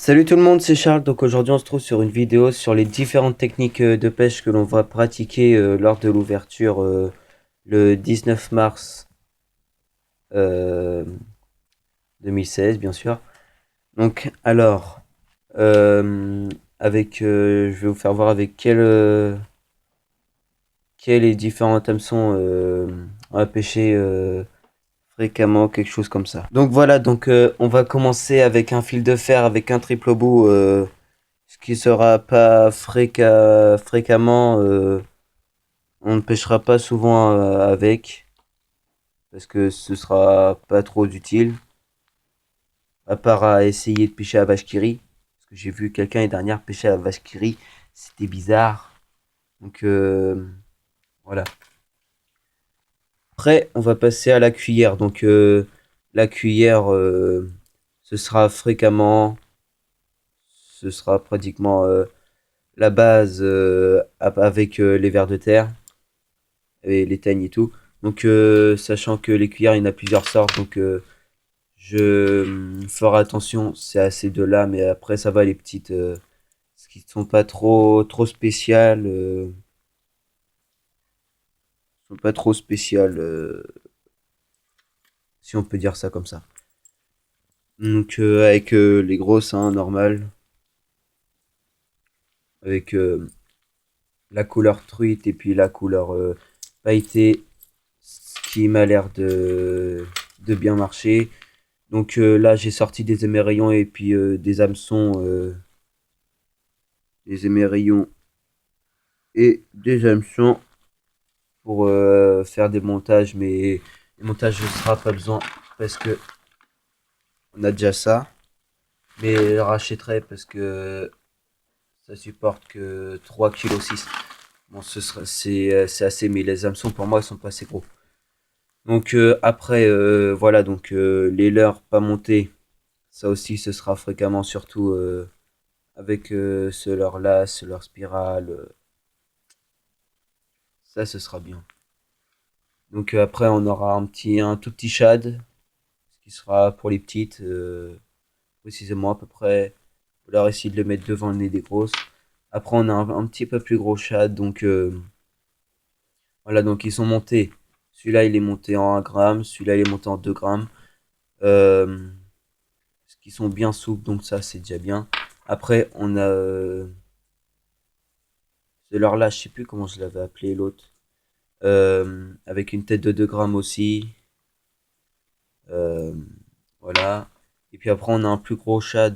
Salut tout le monde, c'est Charles. Donc aujourd'hui on se trouve sur une vidéo sur les différentes techniques de pêche que l'on va pratiquer lors de l'ouverture le 19 mars euh, 2016 bien sûr. Donc alors je vais vous faire voir avec quels les différents hameçons on va pêcher fréquemment, quelque chose comme ça. Donc voilà, on va commencer avec un fil de fer avec un triple bout. Ce qui sera pas fréquemment, on ne pêchera pas souvent avec, parce que ce sera pas trop utile, à part à essayer de pêcher à vache qui rit, parce que j'ai vu quelqu'un l'année dernière pêcher à vache qui rit, c'était bizarre, donc voilà. Après, on va passer à la cuillère, la cuillère, ce sera fréquemment, ce sera pratiquement la base avec les vers de terre et les teignes et tout. Donc, sachant que les cuillères, il y en a plusieurs sortes, je ferai attention, c'est à ces deux-là, mais après, ça va les petites, ce qui sont pas trop spéciales, sont pas trop spéciales, si on peut dire ça comme ça. Donc, avec les grosses, hein, normales, avec la couleur truite et puis la couleur pailletée, ce qui m'a l'air de bien marcher. Donc là, j'ai sorti des émerillons et puis des hameçons, des émerillons et des hameçons pour faire des montages. Mais les montages, ne sera pas besoin parce que on a déjà ça. Mais je rachèterai parce que ça supporte que 3,6 kg. Bon, c'est assez, mais les hameçons pour moi, ils sont pas assez gros. Donc après, voilà, les leurres pas montés, ça aussi, ce sera fréquemment, surtout avec ce leurre-là, ce leurre spirale. Ça, ce sera bien. Donc après, on aura un tout petit shad, ce qui sera pour les petites, précisément à peu près. On va essayer de le mettre devant le nez des grosses. Après, on a un petit peu plus gros shad, voilà, donc ils sont montés. Celui-là, il est monté en 1 g, celui-là, il est monté en 2 g. Euh, Ce qui sont bien souples, donc ça, c'est déjà bien. Après, on a ce leurre-là, je sais plus comment je l'avais appelé l'autre. Avec une tête de 2 g aussi. Euh, voilà. Et puis après, on a un plus gros chat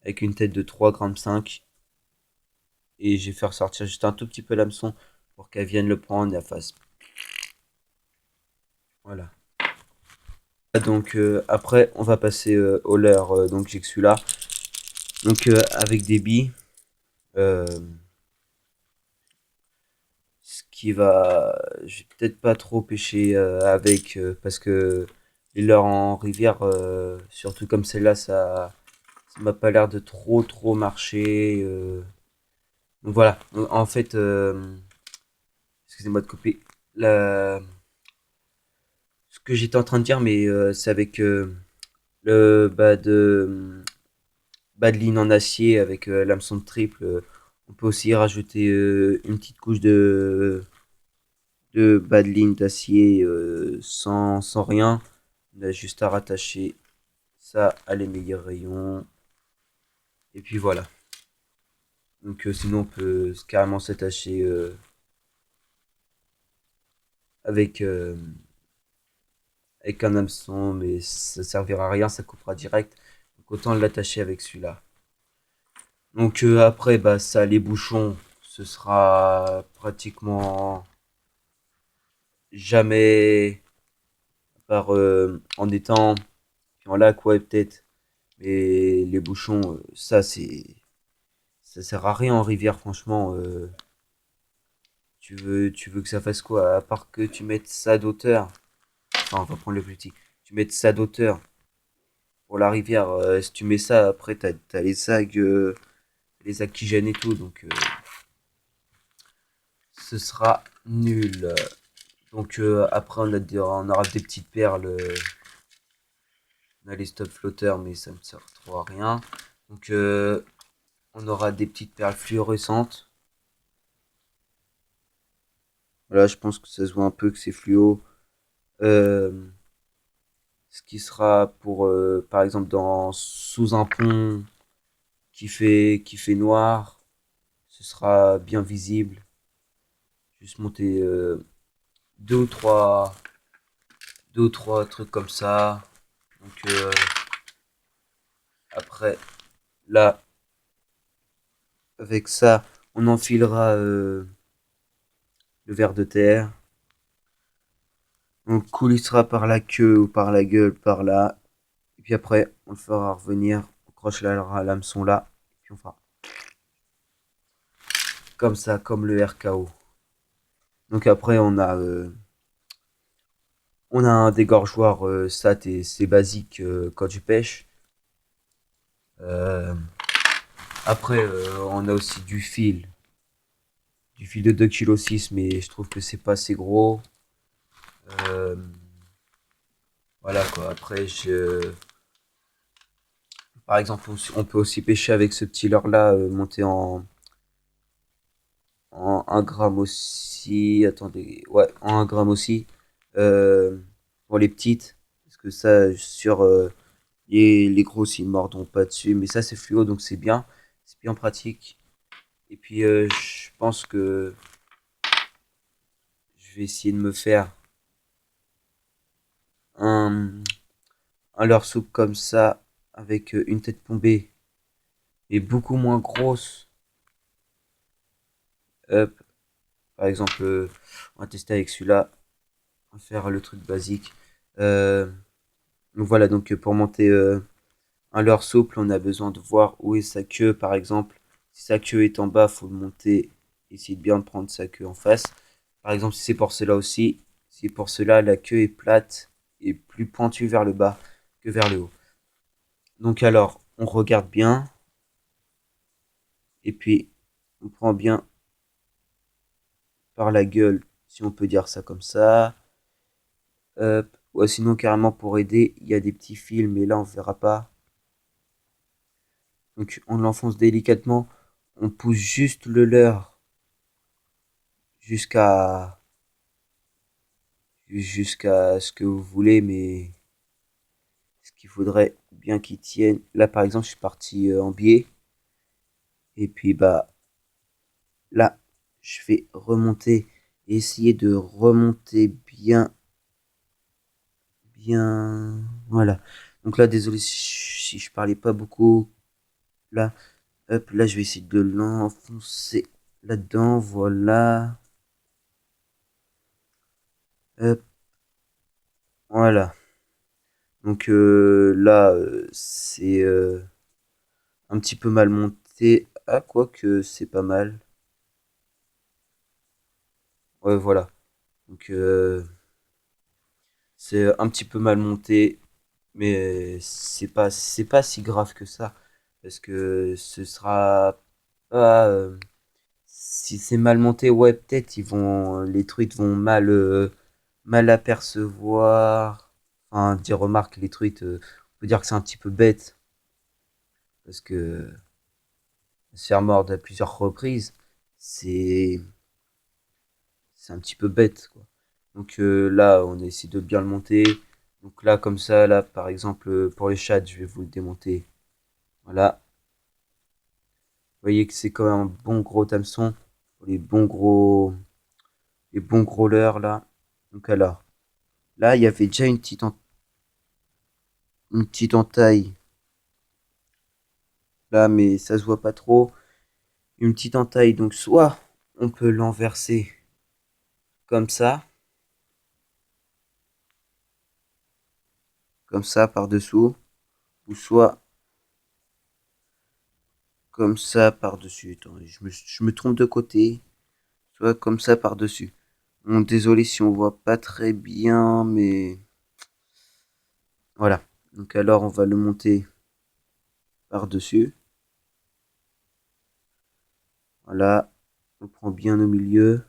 avec une tête de 3,5 g. Et je vais faire sortir juste un tout petit peu l'hameçon pour qu'elle vienne le prendre et la fasse. Voilà. Donc après, on va passer au leurre. Donc j'ai que celui-là. Donc avec des billes. Euh, Ce qui va. Je vais peut-être pas trop pêcher avec parce que les leurres en rivière, surtout comme celle-là, ça m'a pas l'air de trop marcher. Donc voilà. En fait, excusez-moi de couper. La... Ce que j'étais en train de dire, mais c'est avec le bas de ligne en acier avec l'hameçon de triple. On peut aussi rajouter une petite couche de bas de ligne d'acier sans rien. On a juste à rattacher ça à les meilleurs rayons. Et puis voilà. Donc sinon on peut carrément s'attacher avec, avec un hameçon, mais ça servira à rien, ça coupera direct. Donc autant l'attacher avec celui-là. Donc après, bah ça, les bouchons, ce sera pratiquement jamais par en étang, puis en lac, ouais peut-être. Mais les bouchons, ça sert à rien en rivière, franchement. Tu veux que ça fasse quoi? À part que tu mettes ça d'auteur. Enfin, on va prendre le plus petit. Tu mets ça d'auteur pour la rivière. Si tu mets ça, après, t'as les sacs qui gênent et tout. Donc, ce sera nul. Donc, après, on aura des petites perles On a les stop flotteurs, mais ça ne sert trop à rien. Donc, on aura des petites perles fluorescentes. Voilà, je pense que ça se voit un peu que c'est fluo. Euh, Ce qui sera pour, par exemple, sous un pont qui fait noir, ce sera bien visible. Juste monter deux ou trois, deux ou trois trucs comme ça. Donc après, là, avec ça, on enfilera le ver de terre. On coulissera par la queue ou par la gueule, par là. Et puis après, on le fera revenir. On crochera l'hameçon là. Et puis on fera comme ça, comme le RKO. Donc après, on a un dégorgeoir, ça c'est basique quand tu pêches. Euh, Après, on a aussi du fil de 2,6 kg, mais je trouve que c'est pas assez gros. Euh, voilà quoi. Après, par exemple, on peut aussi pêcher avec ce petit leurre là, monté en 1 gramme aussi. Attendez, ouais, en 1 gramme aussi. Euh, pour les petites, parce que ça, sur les grosses, ils mordront pas dessus. Mais ça, c'est fluo, donc c'est bien pratique. Et puis, je pense que je vais essayer de me faire un, un leurre soupe comme ça, avec une tête plombée et beaucoup moins grosse. Hop, par exemple, on va tester avec celui-là. On va faire le truc basique. Euh, donc voilà, donc pour monter un leurre souple, on a besoin de voir où est sa queue, par exemple. Si sa queue est en bas, faut le monter. Essayer de bien prendre sa queue en face. Par exemple, si c'est pour cela aussi, si pour cela la queue est plate et plus pointue vers le bas que vers le haut. Donc alors, on regarde bien et puis on prend bien par la gueule, si on peut dire ça comme ça. Ouais, sinon carrément pour aider, il y a des petits fils, mais là on verra pas. Donc on l'enfonce délicatement, on pousse juste le leurre jusqu'à jusqu'à ce que vous voulez, mais ce qu'il faudrait bien qu'il tienne. Là par exemple, je suis parti en biais et puis bah là, je vais remonter, essayer de remonter bien, bien, voilà. Donc là, désolé si je parlais pas beaucoup. Là, hop, là, je vais essayer de l'enfoncer là-dedans, voilà. Hop, voilà. Donc là, c'est un petit peu mal monté. Ah, quoi que c'est pas mal. Ouais, voilà. Donc c'est un petit peu mal monté, mais c'est pas si grave que ça, parce que ce sera pas. Si c'est mal monté, ouais, peut-être les truites vont mal apercevoir. Enfin, dire remarque, les truites, on peut dire que c'est un petit peu bête, parce que se faire mordre à plusieurs reprises, c'est c'est un petit peu bête, quoi. Donc là, on essaie de bien le monter. Donc là, comme ça, là, par exemple, pour les chats, je vais vous le démonter. Voilà. Vous voyez que c'est quand même un bon gros hameçon pour les bons gros leurres, là. Donc alors, là, il y avait déjà une petite entaille, là, mais ça se voit pas trop. Une petite entaille, donc soit on peut l'enverser comme ça par-dessous, ou soit comme ça par-dessus. Attends, je me trompe de côté. Soit comme ça par-dessus. Bon, désolé si on voit pas très bien, mais voilà. Donc alors on va le monter par-dessus. Voilà. On prend bien au milieu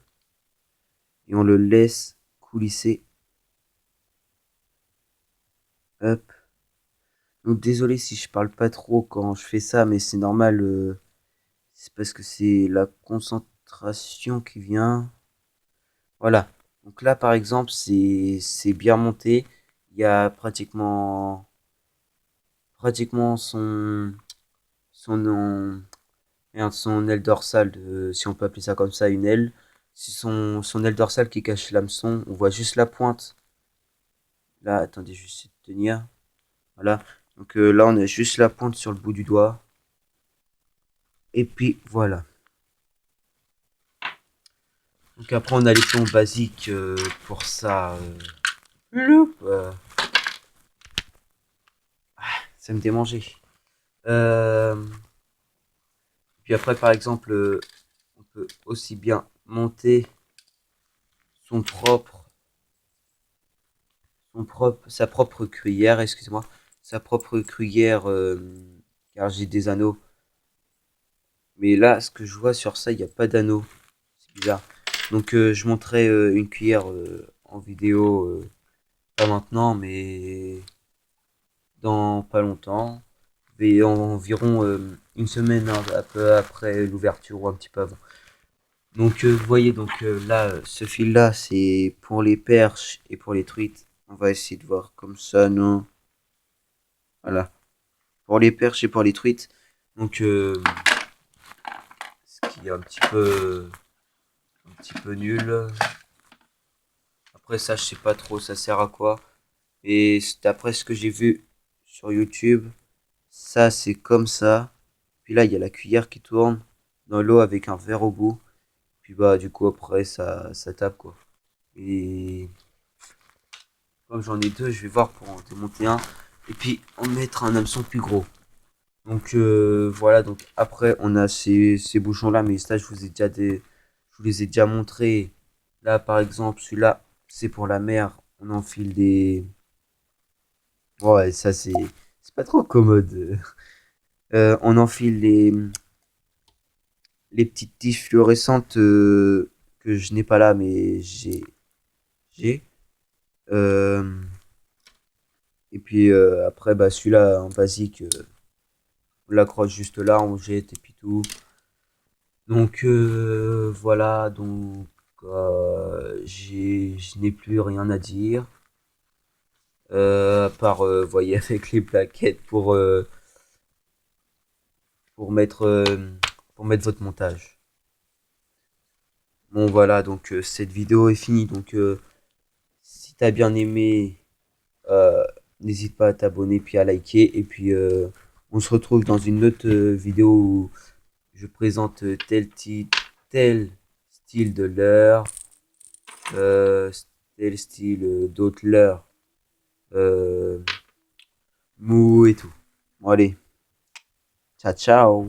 et on le laisse coulisser. Hop. Donc désolé si je parle pas trop quand je fais ça, mais c'est normal. C'est parce que c'est la concentration qui vient. Voilà. Donc là, par exemple, c'est bien monté. Il y a pratiquement son merde, son aile dorsale, si on peut appeler ça comme ça, une aile. C'est son aile dorsale qui cache l'hameçon. On voit juste la pointe. Là, attendez, je vais essayer de tenir. Voilà. Donc là, on a juste la pointe sur le bout du doigt. Et puis voilà. Donc après, on a les plombs basiques pour ça. Ça me démangeait. Euh, Puis après, par exemple, on peut aussi bien monter son propre, sa propre cuillère, excusez-moi, sa propre cuillère, car j'ai des anneaux. Mais là, ce que je vois sur ça, il n'y a pas d'anneau. C'est bizarre. Donc, je montrerai une cuillère en vidéo, pas maintenant, mais dans pas longtemps. Et environ une semaine un peu après l'ouverture ou un petit peu avant. Donc vous voyez donc là ce fil là c'est pour les perches et pour les truites. On va essayer de voir comme ça non. Voilà. Pour les perches et pour les truites. Donc ce qui est un petit peu nul. Après ça je sais pas trop ça sert à quoi. Et d'après ce que j'ai vu sur YouTube, ça c'est comme ça. Puis là il y a la cuillère qui tourne dans l'eau avec un verre au bout. Puis bah du coup après ça tape quoi. Et comme j'en ai deux, je vais voir pour en démonter un. Et puis en mettre un hameçon plus gros. Donc voilà, donc après on a ces bouchons là, mais ça je vous les ai déjà montrés. Là par exemple, celui-là, c'est pour la mer. On enfile des. Ouais, ça c'est pas trop commode. On enfile les petites tiges fluorescentes que je n'ai pas là, mais j'ai. Euh, et puis après, bah celui-là en basique. On l'accroche juste là, on jette et puis tout. Donc voilà, donc je n'ai plus rien à dire. À part, voyez, avec les plaquettes pour mettre, euh, pour mettre votre montage. Bon voilà, donc cette vidéo est finie. Donc si t'as bien aimé, euh, n'hésite pas à t'abonner puis à liker. Et puis on se retrouve dans une autre vidéo où je présente tel style de leurre, euh, tel style d'autres leurres, euh, mou et tout. Bon allez, ciao ciao.